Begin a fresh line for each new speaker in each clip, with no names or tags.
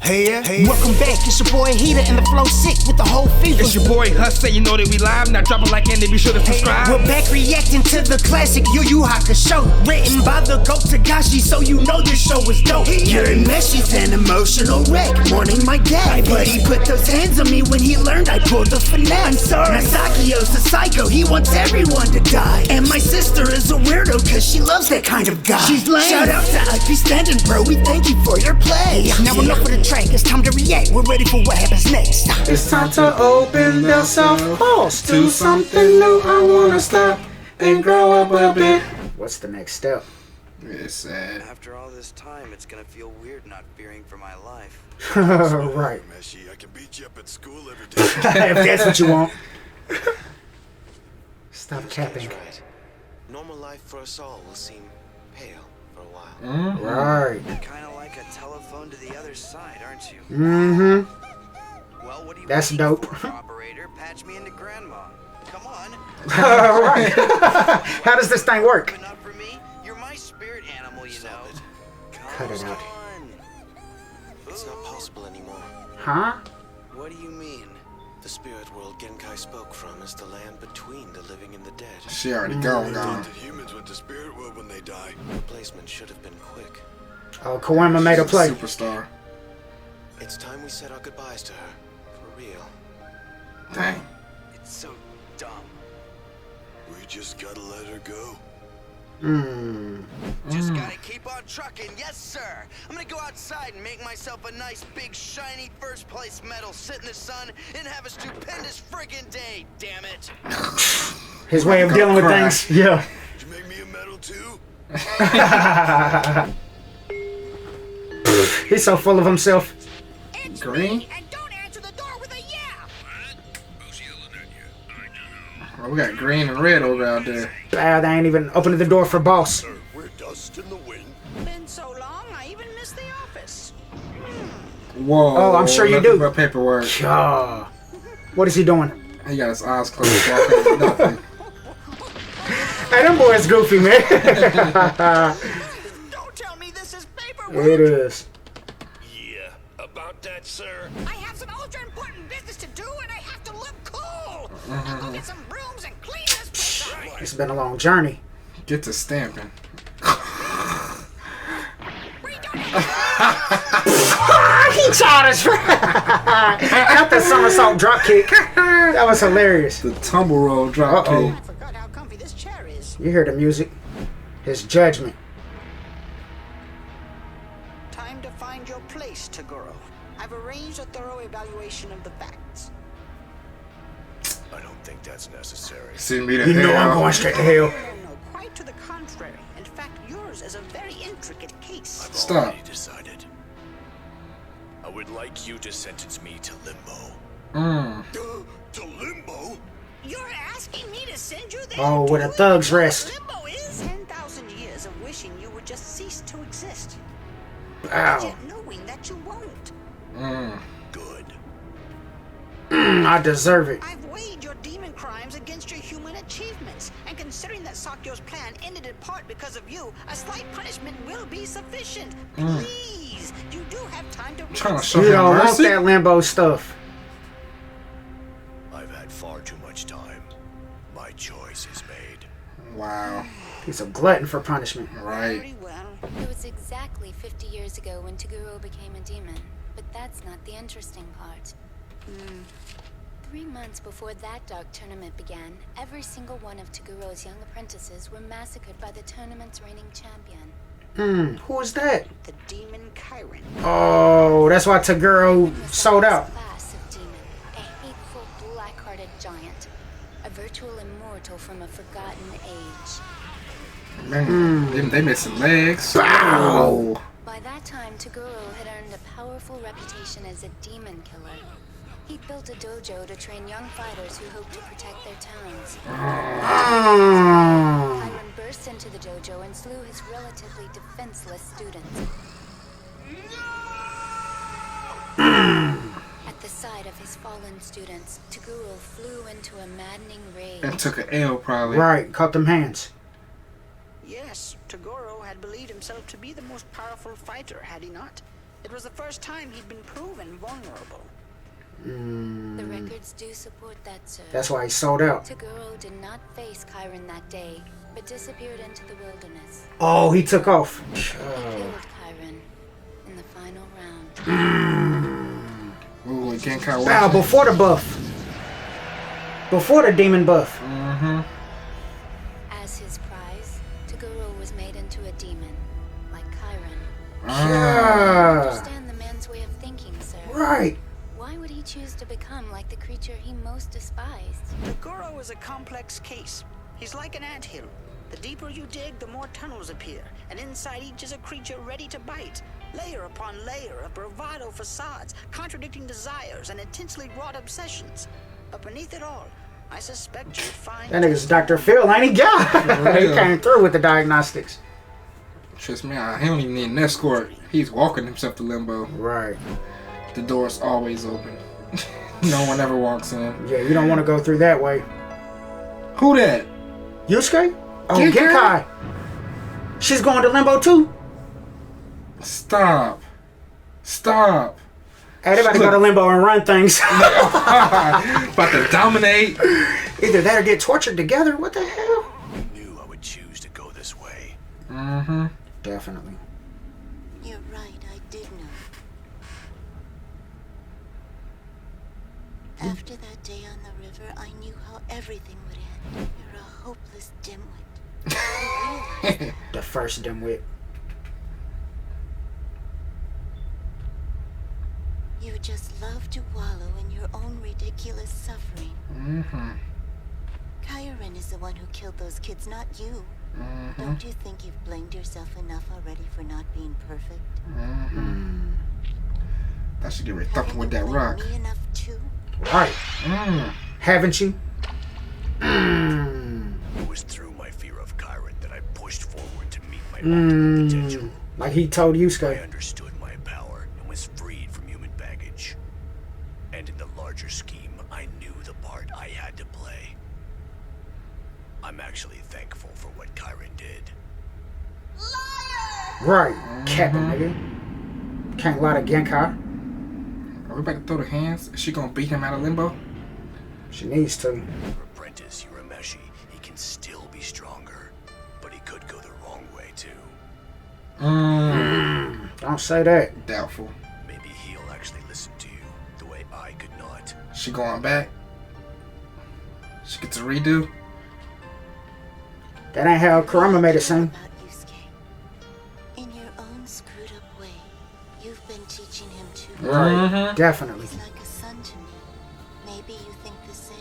Hey, welcome back, it's your boy Heater and the flow sick with the whole fever.
It's your boy Huss, say you know that we live. Now drop a like and be sure to subscribe.
We're back reacting to the classic Yuyu Hakusho, written by the GOAT Tagashi, so you know this show was dope. You're Meshi's an emotional wreck, mourning my dad, but he put those hands on me when he learned I pulled the finesse. I'm sorry, Masakio's a psycho, he wants everyone to die, and my sister is a weirdo cause she loves that kind of guy. She's lame. Shout out to Ugly Standing, bro, we thank you for your play. Now enough for the track, it's time to react, we're ready for what happens next.
It's time to open the self-pulse to something new. I wanna stop and grow up a bit.
What's the next step?
It's sad.
After all this time, it's gonna feel weird not fearing for my life.
Right.
Meshi, I can beat you up at school every day.
If that's what you want. Stop capping.
Right. Normal life for us all will seem pale for a while.
Right.
Kind of like a telephone to the other side, aren't you? Well, what do you
That's
waiting
dope.
for, operator? Patch me into grandma. Come on.
Right. How does this thing work?
Open up for me. You're my spirit animal, you know.
Cut it out.
On. It's not possible anymore.
Huh?
What do you mean? The spirit world Genkai spoke from is the land between the living and the dead.
She already gone.
The humans went to spirit world when they die.
Replacement should have been quick.
Oh, Koema made a play.
Superstar.
It's time we said our goodbyes to her. For real.
Dang.
It's so dumb.
We just gotta let her go.
Just gotta keep on trucking, yes sir! I'm gonna go outside and make myself a nice big shiny first place medal, sit in the sun, and have a stupendous friggin' day, damn it!
His way of dealing with things. Yeah.
Did you make me a medal too?
He's so full of himself.
Green?
And don't answer the door with a yeah!
Who's yelling at you? I know.
Oh, we got green and red over out there.
Ah, they ain't even opening the door for boss.
Sir, we're dust in the wind.
Been so long, I even missed the office.
Whoa.
Oh, I'm sure you
nothing
do.
but paperwork.
Yeah. What is he doing?
He got his eyes closed. Walking, nothing.
Hey, them boys goofy, man.
Don't tell me this is paperwork.
It is.
Yeah, about that, sir.
I have some ultra important business to do, and I have to look cool. I'll go get some brooms and clean this place up.
It's been a long journey.
Get to stamping.
He tried us. Got the somersault drop kick. That was hilarious.
The tumble roll drop
Uh-oh.
kick.
I forgot how comfy this chair is.
You hear the music. His judgment.
Time to find your place, Tagoro. I've arranged a thorough evaluation of the facts.
I don't think that's necessary.
Send me to
You know I'm
hell.
going straight to hell.
No, quite to the contrary. In fact, yours is a very intricate case.
I've
Stop.
already decided. I would like you to sentence me to limbo. To limbo?
You're asking me to send you there?
Oh, where the
Do
thugs
you know
rest.
what limbo is 10,000 years of wishing you would just cease to exist.
Ow.
Yet knowing that you won't.
Good.
I deserve it.
I've weighed your demon crimes against your human achievements, and considering that Sakyo's plan ended in part because of you, a slight punishment will be sufficient. Please, you do have time to
Trying to
reconsider.
show
You
him
don't want
mercy.
that limbo stuff.
I've had far too much time. My choice is made.
Wow.
He's a glutton for punishment.
Right.
Very well.
It was exactly 50 years ago when Taguro became a demon, but that's not the interesting part. 3 months before that dark tournament began, every single one of Taguro's young apprentices were massacred by the tournament's reigning champion.
Who is that?
The demon Chiron.
Oh, that's why Taguro sold out.
Class of demon, a hateful, black-hearted giant, a virtual immortal from a forgotten age.
Man, they missing legs.
Bow.
By that time, Taguro had earned a powerful reputation as a demon killer. He built a dojo to train young fighters who hoped to protect their towns. Chiron burst into the dojo and slew his relatively defenseless students. At the sight of his fallen students, Taguro flew into a maddening rage.
And took an L probably.
Right, caught them hands.
Yes, Tagoro had believed himself to be the most powerful fighter, had he not?
It was the first time he'd been proven vulnerable.
The records do support that, sir.
That's why he sold out.
Taguro did not face Chiron that day, but disappeared into the wilderness.
Oh, he took off.
He killed Chiron in the final round.
Ooh, again, kind of
Wow, before the buff. Before the demon buff.
As his prize, Taguro was made into a demon, like Chiron. I
Yeah.
understand the man's way of thinking, sir.
Right.
Why would he choose to become like the creature he most despised?
Taguro is a complex case. He's like an anthill. The deeper you dig, the more tunnels appear, and inside each is a creature ready to bite. Layer upon layer of bravado facades, contradicting desires, and intensely wrought obsessions. But beneath it all, I suspect you'd find...
That nigga's Dr. Phil, ain't he? God. He came through with the diagnostics.
Trust me, he don't even need an escort. He's walking himself to Limbo.
Right.
The door's always open. No one ever walks in.
Yeah, you don't want to go through that way.
Who that?
Yusuke? Oh,
Genkai?
Genkai. She's going to Limbo too.
Stop. Stop.
Hey, they about to go to Limbo and run things.
About to dominate.
Either that or get tortured together. What the hell?
I knew I would choose to go this way.
Definitely.
You're right, I did know. After that day on the river, I knew how everything would end. You're a hopeless dimwit. I realized that.
The first dimwit.
You just love to wallow in your own ridiculous suffering. Chiron is the one who killed those kids, not you. Don't you think you've blamed yourself enough already for not being perfect?
That should get ready thumping
Haven't
with
you
that
blamed
rock.
me enough too?
Right. Haven't you?
It was through my fear of Chiron that I pushed forward to meet my ultimate potential.
Like he told
I
Yusuke.
understood my power and was freed from human baggage. And in the larger scheme, I knew the part I had to play. I'm actually thankful for what Chiron did.
Right. Capping, nigga. Can't lie to Genkai.
Are we about to throw the hands? Is she gonna beat him out of Limbo?
She needs to.
Your apprentice, Urameshi, he can still be stronger. But he could go the wrong way, too.
Don't say that.
Doubtful.
Maybe he'll actually listen to you the way I could not.
She going back? She gets a redo?
That ain't how Kurama made it seem.
About Yusuke. In your own screwed up way, you've been teaching him too.
Right. Definitely.
He's like a son to me. Maybe you think the same.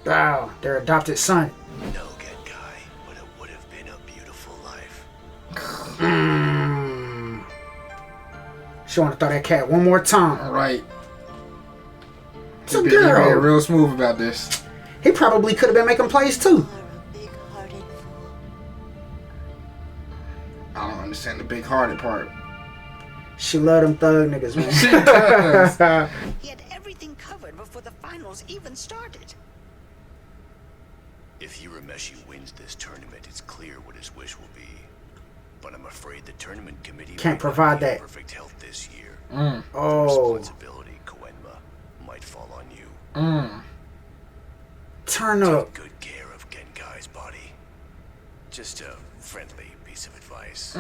Wow. Their adopted son.
No, Genkai, but it would have been a beautiful life.
She want to throw that cat one more time.
Alright.
It's a
He being
girl.
real smooth about this.
He probably could have been making plays too.
You're a big-hearted fool.
I don't understand the big-hearted part.
She love them thug niggas, man.
She does.
He had everything covered before the finals even started.
If Urameshi wins this tournament, it's clear what his wish will be. But I'm afraid the tournament committee
Can't
might
provide
not be in
that.
perfect health this year.
Oh.
Responsibility, Koenma, might fall on you.
Turn up.
Take good care of Genkai's body. Just a friendly piece of advice.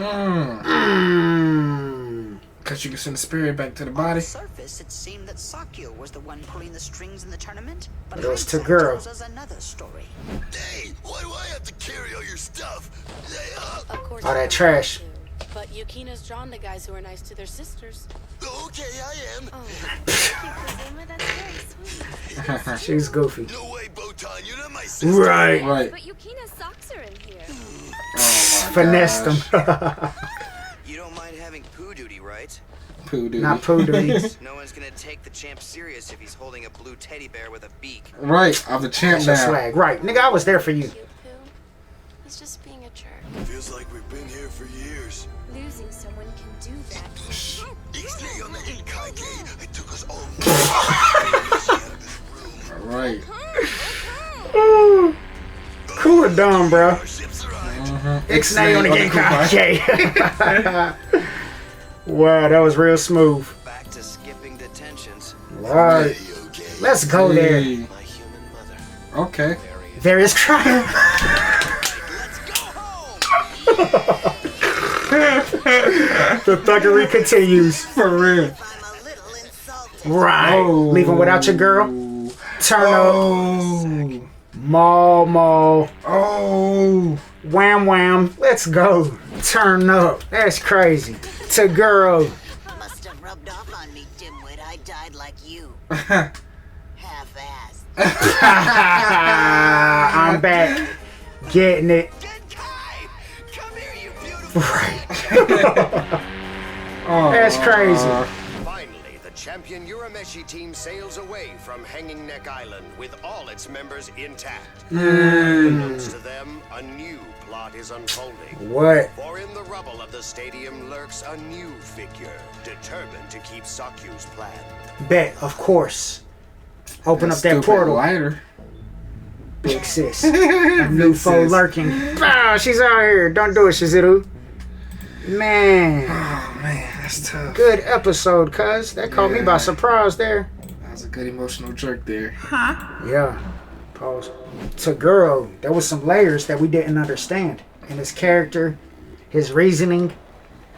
Cause you can send the spirit back to the
On
body.
the surface, it seemed that Sakyo was the one pulling the strings in the tournament, but
It was
hindsight
Taguro.
tells us another story.
Hey, why do I have to carry all your stuff? Hey,
Of course
All that
you don't
trash.
want to, but Yukina's drawn to guys who are nice to their sisters.
okay, I am.
Oh, thank you, Kazuma. That's very sweet.
She's goofy.
No way, Botan, you're not my sister.
Right.
Right.
But Yukina's socks are in here.
Oh my
Finessed
gosh.
them.
You don't mind having poo duty, right?
Poo duty.
Not poo duty.
No one's gonna take the champ serious if he's holding a blue teddy bear with a beak.
Right, I'm the champ
That's your
now.
swag. Right. Nigga, I was there for you.
Cute poo. He's just being a jerk.
Feels like we've been here for years.
Losing someone can do that.
I took us all
Right.
Cool or dumb, bro.
Our ships arrived.
Ixnay on the Genkai. Wow, that was real smooth.
Back to skipping detentions.
Alright. Let's go there.
Hey.
My human mother.
Okay.
There is crying.
Let's go home.
The thuggery continues.
For real.
I'm a little insulted.
Right.
Oh.
Leaving without your girl. Turn up.
Oh.
Maul.
Oh.
Wham wham. Let's go. Turn up. That's crazy. Taguro.
Must have rubbed off on me, dimwit. I died like you. Half-assed.
I'm back. Getting it.
Genkai! Come here, you beautiful.
Oh.
That's crazy.
Finally, the champion Urameshi team sails away from Hanging Neck Island with all its members intact. Unbeknownst to them, a new plot is unfolding.
What?
For in the rubble of the stadium lurks a new figure, determined to keep Sakyu's plan.
Bet, of course. Open up that
stupid
portal.
lighter.
Big sis. A new foe
sis.
lurking. Bow, she's out here. Don't do it, Shizuru. Man.
Oh man, that's tough.
Good episode, cuz. That caught me by surprise there.
That was a good emotional jerk there.
Yeah. Pause. Taguro, there was some layers that we didn't understand. In his character, his reasoning.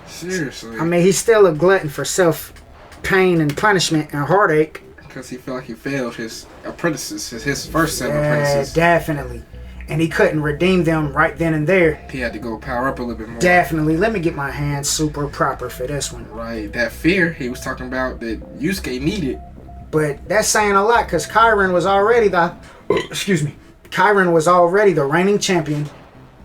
Seriously.
I mean, he's still a glutton for self-pain and punishment and heartache.
Because he felt like he failed his apprentices, his first set of
Yeah,
apprentices.
definitely. And he couldn't redeem them right then and there.
He had to go power up a little bit more.
Definitely. Let me get my hands super proper for this one.
Right, that fear he was talking about that Yusuke needed.
But that's saying a lot because Kyron was already the... Excuse me. Kyron was already the reigning champion,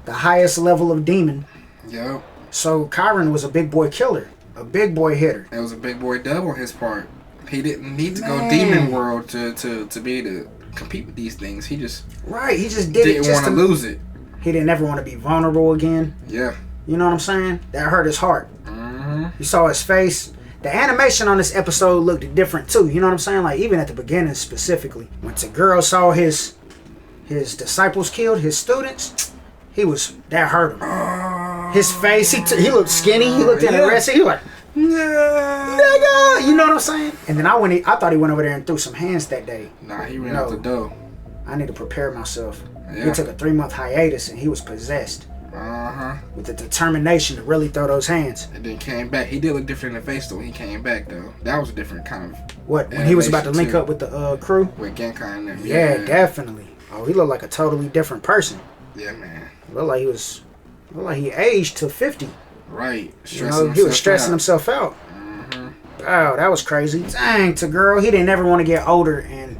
the highest level of demon.
Yup.
So Kyron was a big boy killer, a big boy hitter.
It was a big boy dub on his part. He didn't need to go
Man.
demon world to be able to compete with these things. He just
Right, he just did it
didn't
just
want to lose it.
He didn't ever want to be vulnerable again.
Yeah.
You know what I'm saying? That hurt his heart.
Mm-hmm.
You saw his face. The animation on this episode looked different too. You know what I'm saying? Like even at the beginning specifically. When Taguro saw his disciples killed, his students, that hurt him. His face, he looked skinny. He looked interested. He was like, nigga, you know what I'm saying? And then I thought he went over there and threw some hands that day.
Nah, he ran out the door.
I need to prepare myself.
Yeah.
He took a 3-month hiatus and he was possessed
Uh-huh.
with the determination to really throw those hands.
And then came back. He did look different in the face though when he came back though. That was a different kind of
What, when he was about to link
too.
up with the crew?
with Genkai and them.
Yeah, definitely. Oh, he looked like a totally different person.
Yeah, man.
Looked like he aged to 50.
Right.
You know, he was stressing himself out. Wow, that was crazy. Dang, Taguro, he didn't ever want to get older and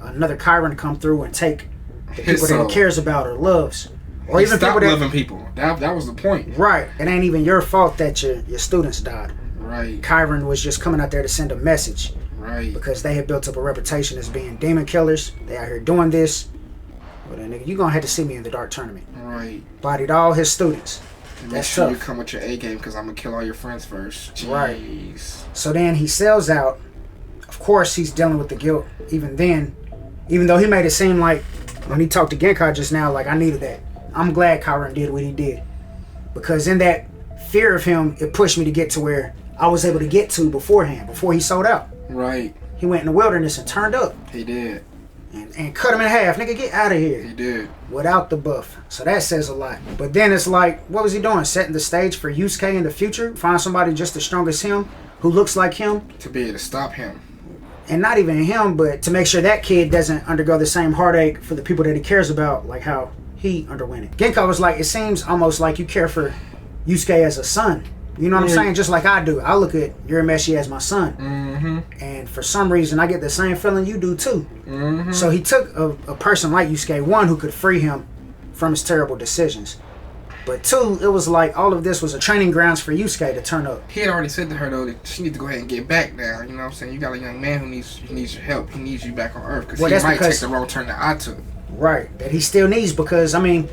another Kyron come through and take the
His
people that
soul.
he cares about or loves. Or
He
even
stopped
people that...
loving people. That was the point.
Right. It ain't even your fault that your students died.
Right.
Kyron was just coming out there to send a message.
Right.
Because they had built up a reputation as being demon killers. They out here doing this. Well then, nigga, you gonna have to see me in the dark tournament.
Right.
Bodied all his students.
And make
That's
sure you
tough.
come with your A game because I'm gonna kill all your friends first. Jeez.
Right. So then he sells out. Of course, he's dealing with the guilt. Even then, even though he made it seem like when he talked to Genkai just now, like I needed that. I'm glad Kyron did what he did, because in that fear of him, it pushed me to get to where I was able to get to beforehand, before he sold out.
Right.
He went in the wilderness and turned up
He did.
and cut him in half. Nigga, get out of here.
He did.
Without the buff. So that says a lot. But then it's like, what was he doing? Setting the stage for Yusuke in the future? Find somebody just as strong as him, who looks like him?
To be able to stop him.
And not even him, but to make sure that kid doesn't undergo the same heartache for the people that he cares about, like how he underwent it. Genkai was like, it seems almost like you care for Yusuke as a son. You know what I'm saying? Just like I do. I look at Urameshi as my son.
Mm-hmm.
And for some reason, I get the same feeling you do too.
Mm-hmm.
So he took a person like Yusuke, one, who could free him from his terrible decisions. But two, it was like all of this was a training grounds for Yusuke to turn up.
He had already said to her though that she needs to go ahead and get back now. You know what I'm saying? You got a young man who needs your help. He needs you back on Earth because
Well,
he
that's
might
because-
take the wrong turn that I took.
Right. That he still needs, because, I mean,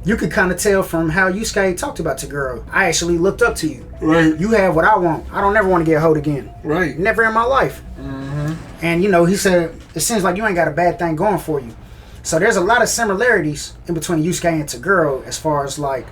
you could kind of tell from how Yusuke talked about Taguro. I actually looked up to you.
Right.
You have what I want. I don't ever want to get hold again.
Right.
Never in my life.
Mm-hmm.
And, you know, he said, it seems like you ain't got a bad thing going for you. So there's a lot of similarities in between Yusuke and Taguro as far as, like,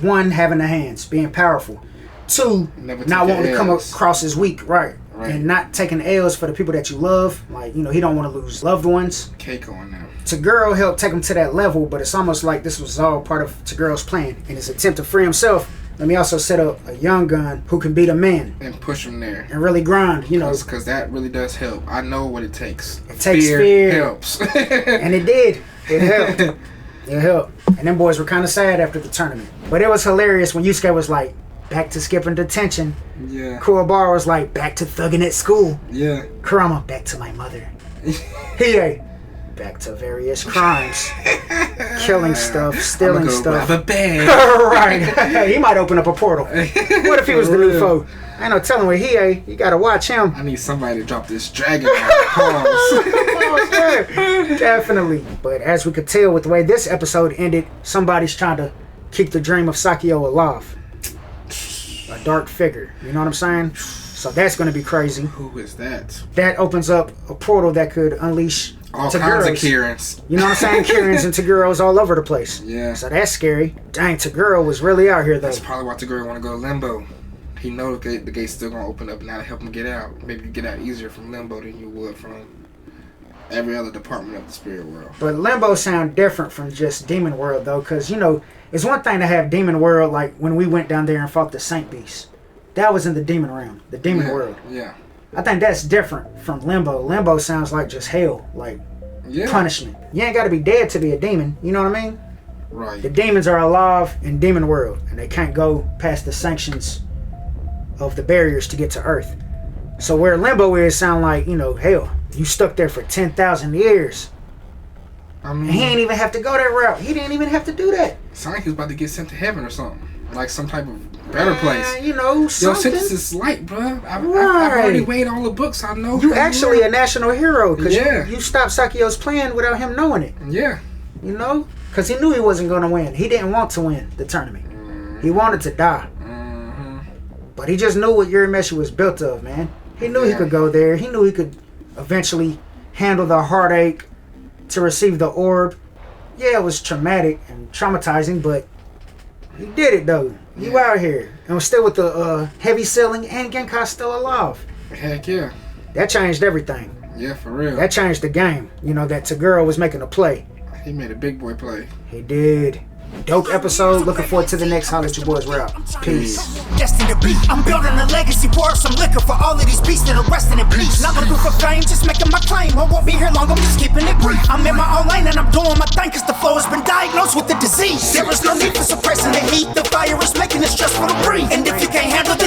one, having the hands, being powerful. to
Never
not
take
wanting to come
L's.
across as weak, right? And not taking L's for the people that you love. Like, you know, he don't want to lose loved ones.
Keiko on now.
Taguro helped take him to that level, but it's almost like this was all part of Taguro's plan. In his attempt to free himself, let me also set up a young gun who can beat a man.
And push him there.
And really grind, you know.
Because that really does help. I know what it takes.
It takes fear.
Helps.
And it did. It helped. It helped. And them boys were kind of sad after the tournament. But it was hilarious when Yusuke was like, back to skipping detention.
Yeah.
Kuwabara was like, back to thugging at school.
Yeah.
Kurama, back to my mother. Hiei, back to various crimes. Killing stuff, stealing stuff.
Grab a bag.
Right. He might open up a portal. What if he was the new foe? I ain't no telling with Hiei. You gotta watch him.
I need somebody to drop this dragon pause.
Definitely. But as we could tell with the way this episode ended, somebody's trying to keep the dream of Sakio alive. A dark figure. You know what I'm saying? So that's going to be crazy.
Who is that?
That opens up a portal that could unleash
all kinds of Kirans.
You know what I'm saying? Kirans and Taguros all over the place.
Yeah.
So that's scary. Dang, Taguro was really out here though.
That's probably why Taguro want to go to Limbo. He knows the gate's still going to open up now to help him get out. Maybe you get out easier from Limbo than you would from every other department of the spirit world.
But Limbo sound different from just Demon World though, because you know, it's one thing to have Demon World like when we went down there and fought the Saint Beast. That was in the Demon Realm, the Demon World.
Yeah.
I think that's different from Limbo. Limbo sounds like just hell, like punishment. You ain't got to be dead to be a demon, you know what I mean?
Right.
The demons are alive in Demon World, and they can't go past the sanctions of the barriers to get to Earth. So where Limbo is sound like, you know, hell. You stuck there for 10,000 years.
I mean,
and he ain't even have to go that route. He didn't even have to do that.
Sound like he was about to get sent to heaven or something. Like some type of better place.
You know, something.
Your sentence is light, bro. I've already read all the books. I know.
You actually a national hero. Because
yeah.
you stopped Sakio's plan without him knowing it.
Yeah.
You know? Because he knew he wasn't going to win. He didn't want to win the tournament. He wanted to die. But he just knew what Urimeshi was built of, man. He knew he could go there. He knew he could eventually handle the heartache to receive the orb. Yeah, it was traumatic and traumatizing, but he did it though. You out here. And was still with the heavy ceiling and Genkai still alive.
Heck yeah.
That changed everything.
Yeah, for real.
That changed the game. You know, that Taguro was making a play.
He made a big boy play.
He did. Dope episode. Looking forward to the next Holla at Your Boys. We're out. Peace.
Destined to be. I'm building a legacy. Pour some liquor for all of these beasts that are resting in peace. Not looking for fame, just making my claim. I won't be here long, I'm just keeping it brief. I'm in my own lane and I'm doing my thing, cause the flow has been diagnosed with the disease. There is no need for suppressing the heat. The fire is making it stressful to breathe. And if you can't handle